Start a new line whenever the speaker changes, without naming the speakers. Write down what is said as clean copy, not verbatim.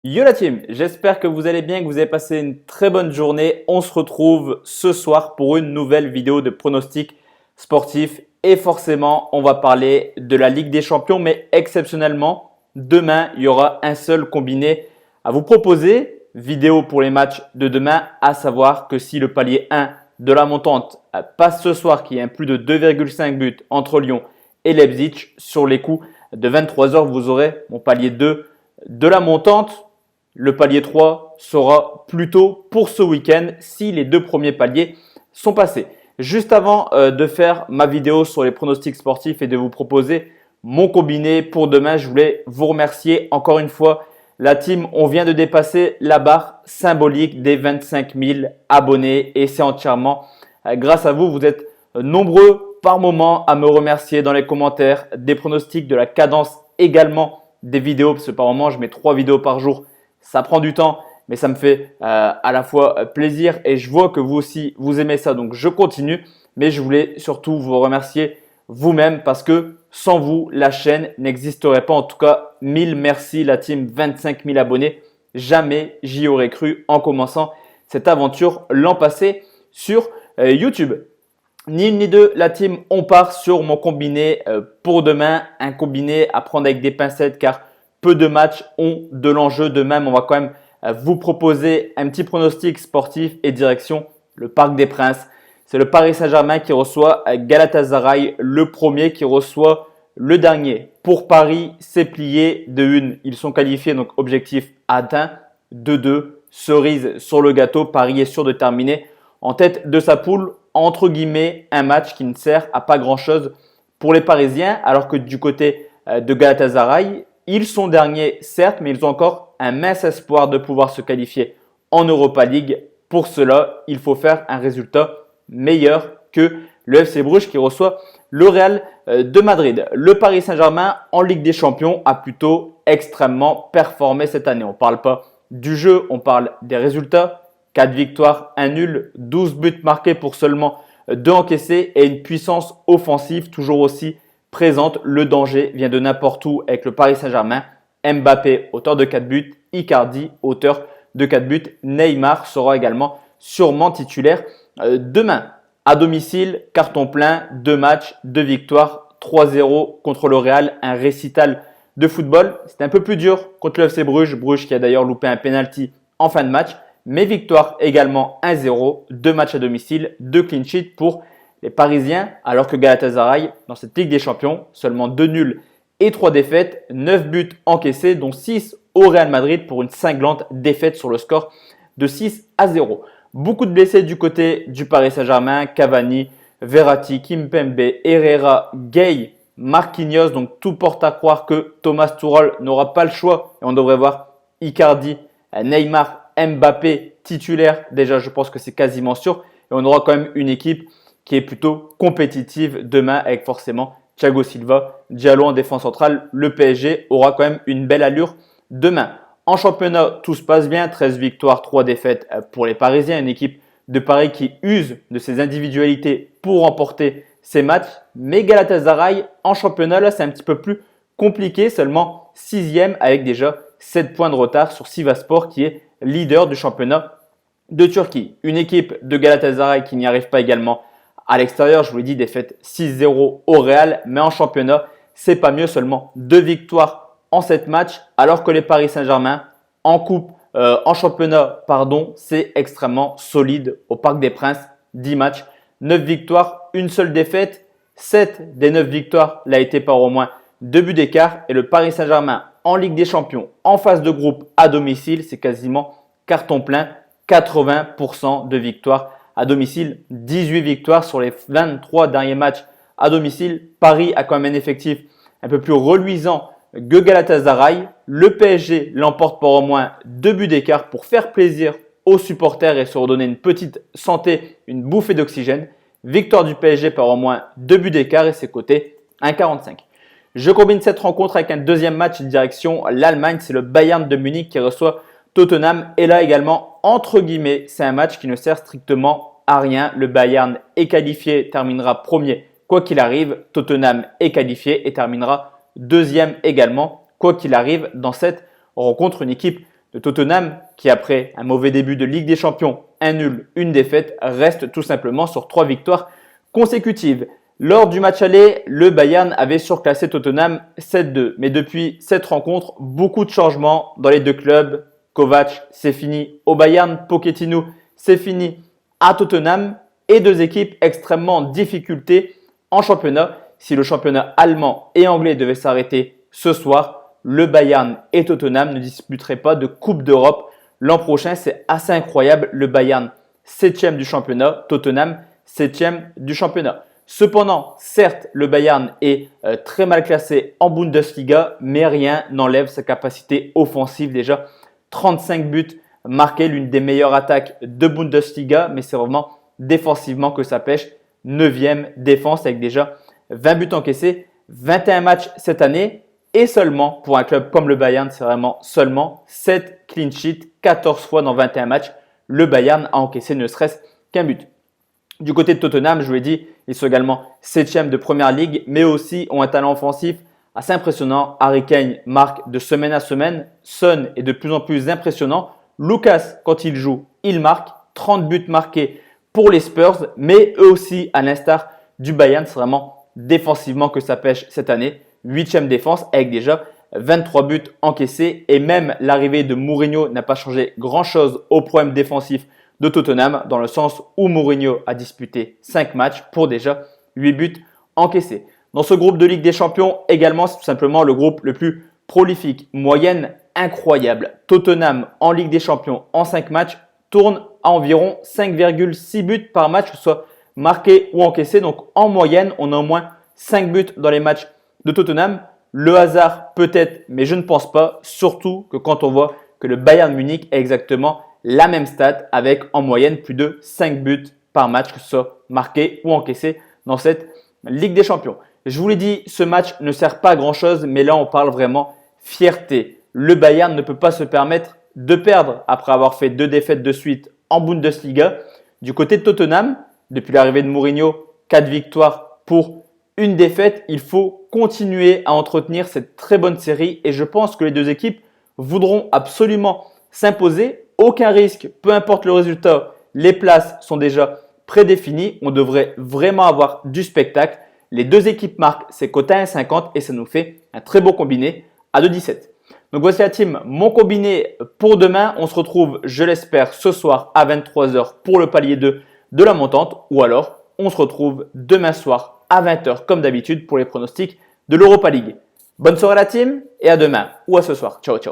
Yo la team, j'espère que vous allez bien, que vous avez passé une très bonne journée. On se retrouve ce soir pour une nouvelle vidéo de pronostics sportifs. Et forcément, on va parler de la Ligue des Champions, mais exceptionnellement, demain, il y aura un seul combiné à vous proposer. Vidéo pour les matchs de demain, à savoir que si le palier 1 de la montante passe ce soir, qui est un plus de 2,5 buts entre Lyon et Leipzig, sur les coups de 23 heures, vous aurez mon palier 2 de la montante. Le palier 3 sera plutôt pour ce week-end si les deux premiers paliers sont passés. Juste avant de faire ma vidéo sur les pronostics sportifs et de vous proposer mon combiné pour demain, je voulais vous remercier encore une fois. La team, on vient de dépasser la barre symbolique des 25 000 abonnés et c'est entièrement grâce à vous. Vous êtes nombreux par moment à me remercier dans les commentaires, des pronostics, de la cadence également des vidéos parce que par moment, je mets 3 vidéos par jour. Ça prend du temps, mais ça me fait à la fois plaisir et je vois que vous aussi, vous aimez ça. Donc, je continue, mais je voulais surtout vous remercier vous-même parce que sans vous, la chaîne n'existerait pas. En tout cas, 1000 merci la team, 25 000 abonnés. Jamais j'y aurais cru en commençant cette aventure l'an passé sur YouTube. Ni une ni deux, la team, on part sur mon combiné pour demain. Un combiné à prendre avec des pincettes car peu de matchs ont de l'enjeu. De même, on va quand même vous proposer un petit pronostic sportif et direction le Parc des Princes. C'est le Paris Saint-Germain qui reçoit Galatasaray, le premier qui reçoit le dernier. Pour Paris, c'est plié de une. Ils sont qualifiés, donc objectif atteint. De deux, cerise sur le gâteau. Paris est sûr de terminer en tête de sa poule. Entre guillemets, un match qui ne sert à pas grand-chose pour les Parisiens, alors que du côté de Galatasaray, ils sont derniers, certes, mais ils ont encore un mince espoir de pouvoir se qualifier en Europa League. Pour cela, il faut faire un résultat meilleur que le FC Bruges qui reçoit le Real de Madrid. Le Paris Saint-Germain en Ligue des Champions a plutôt extrêmement performé cette année. On ne parle pas du jeu, on parle des résultats. 4 victoires, 1 nul, 12 buts marqués pour seulement 2 encaissés et une puissance offensive toujours aussi présente. Le danger vient de n'importe où avec le Paris Saint-Germain. Mbappé, auteur de 4 buts. Icardi, auteur de 4 buts. Neymar sera également sûrement titulaire demain. À domicile, carton plein, 2 matchs, 2 victoires, 3-0 contre le Real, un récital de football. C'était un peu plus dur contre le FC Bruges. Bruges qui a d'ailleurs loupé un penalty en fin de match. Mais victoire également 1-0, 2 matchs à domicile, 2 clean sheets pour les Parisiens, alors que Galatasaray, dans cette Ligue des Champions, seulement 2 nuls et 3 défaites, 9 buts encaissés, dont 6 au Real Madrid pour une cinglante défaite sur le score de 6-0. Beaucoup de blessés du côté du Paris Saint-Germain, Cavani, Verratti, Kimpembe, Herrera, Gay, Marquinhos. Donc tout porte à croire que Thomas Tuchel n'aura pas le choix et on devrait voir Icardi, Neymar, Mbappé titulaire. Déjà, je pense que c'est quasiment sûr. Et on aura quand même une équipe qui est plutôt compétitive demain avec forcément Thiago Silva, Diallo en défense centrale. Le PSG aura quand même une belle allure demain. En championnat, tout se passe bien. 13 victoires, 3 défaites pour les Parisiens. Une équipe de Paris qui use de ses individualités pour remporter ses matchs. Mais Galatasaray, en championnat, là, c'est un petit peu plus compliqué. Seulement 6e avec déjà 7 points de retard sur Sivasspor qui est leader du championnat de Turquie. Une équipe de Galatasaray qui n'y arrive pas également à l'extérieur. Je vous l'ai dit, défaite 6-0 au Real, mais en championnat, c'est pas mieux. Seulement 2 victoires en 7 matchs, alors que les Paris Saint-Germain en championnat, c'est extrêmement solide au Parc des Princes. 10 matchs, 9 victoires, une seule défaite. 7 des 9 victoires l'a été par au moins 2 buts d'écart. Et le Paris Saint-Germain en Ligue des Champions, en phase de groupe à domicile, c'est quasiment carton plein, 80% de victoires à domicile, 18 victoires sur les 23 derniers matchs à domicile. Paris a quand même un effectif un peu plus reluisant que Galatasaray. Le PSG l'emporte par au moins 2 buts d'écart pour faire plaisir aux supporters et se redonner une petite santé, une bouffée d'oxygène. Victoire du PSG par au moins 2 buts d'écart et c'est coté 1,45. Je combine cette rencontre avec un deuxième match direction l'Allemagne. C'est le Bayern de Munich qui reçoit Tottenham. Et là également, entre guillemets, c'est un match qui ne sert strictement à rien. Le Bayern est qualifié, terminera premier quoi qu'il arrive. Tottenham est qualifié et terminera deuxième également quoi qu'il arrive dans cette rencontre. Une équipe Le Tottenham, qui après un mauvais début de Ligue des Champions, un nul, une défaite, reste tout simplement sur 3 victoires consécutives. Lors du match aller, le Bayern avait surclassé Tottenham 7-2. Mais depuis cette rencontre, beaucoup de changements dans les deux clubs. Kovac, c'est fini au Bayern. Pochettino, c'est fini à Tottenham. Et deux équipes extrêmement en difficulté en championnat. Si le championnat allemand et anglais devait s'arrêter ce soir, le Bayern et Tottenham ne disputeraient pas de Coupe d'Europe l'an prochain. C'est assez incroyable. Le Bayern 7e du championnat, Tottenham 7e du championnat. Cependant, certes, le Bayern est très mal classé en Bundesliga, mais rien n'enlève sa capacité offensive. Déjà 35 buts marqués, l'une des meilleures attaques de Bundesliga, mais c'est vraiment défensivement que ça pêche. 9e défense avec déjà 20 buts encaissés, 21 matchs cette année. Et seulement, pour un club comme le Bayern, c'est vraiment seulement 7 clean sheets, 14 fois dans 21 matchs. Le Bayern a encaissé ne serait-ce qu'un but. Du côté de Tottenham, je vous l'ai dit, ils sont également 7e de Première Ligue, mais aussi ont un talent offensif assez impressionnant. Harry Kane marque de semaine à semaine. Son est de plus en plus impressionnant. Lucas, quand il joue, il marque. 30 buts marqués pour les Spurs, mais eux aussi, à l'instar du Bayern, c'est vraiment défensivement que ça pêche cette année. 8e défense avec déjà 23 buts encaissés. Et même l'arrivée de Mourinho n'a pas changé grand-chose au problème défensif de Tottenham, dans le sens où Mourinho a disputé 5 matchs pour déjà 8 buts encaissés. Dans ce groupe de Ligue des Champions, également, c'est tout simplement le groupe le plus prolifique. Moyenne incroyable. Tottenham en Ligue des Champions en 5 matchs tourne à environ 5,6 buts par match, que ce soit marqué ou encaissé. Donc en moyenne, on a au moins 5 buts dans les matchs de Tottenham. Le hasard peut-être, mais je ne pense pas. Surtout que quand on voit que le Bayern Munich est exactement la même stat avec en moyenne plus de 5 buts par match, que ce soit marqué ou encaissé dans cette Ligue des Champions. Je vous l'ai dit, ce match ne sert pas à grand chose, mais là on parle vraiment fierté. Le Bayern ne peut pas se permettre de perdre après avoir fait 2 défaites de suite en Bundesliga. Du côté de Tottenham, depuis l'arrivée de Mourinho, 4 victoires pour une défaite. Il faut continuer à entretenir cette très bonne série et je pense que les deux équipes voudront absolument s'imposer. Aucun risque, peu importe le résultat, les places sont déjà prédéfinies. On devrait vraiment avoir du spectacle. Les deux équipes marquent, c'est coté à 1,50 et ça nous fait un très beau combiné à 2,17. Donc voici la team, mon combiné pour demain. On se retrouve, je l'espère, ce soir à 23 h pour le palier 2 de la montante ou alors on se retrouve demain soir à 20 h comme d'habitude pour les pronostics de l'Europa League. Bonne soirée la team et à demain ou à ce soir. Ciao, ciao.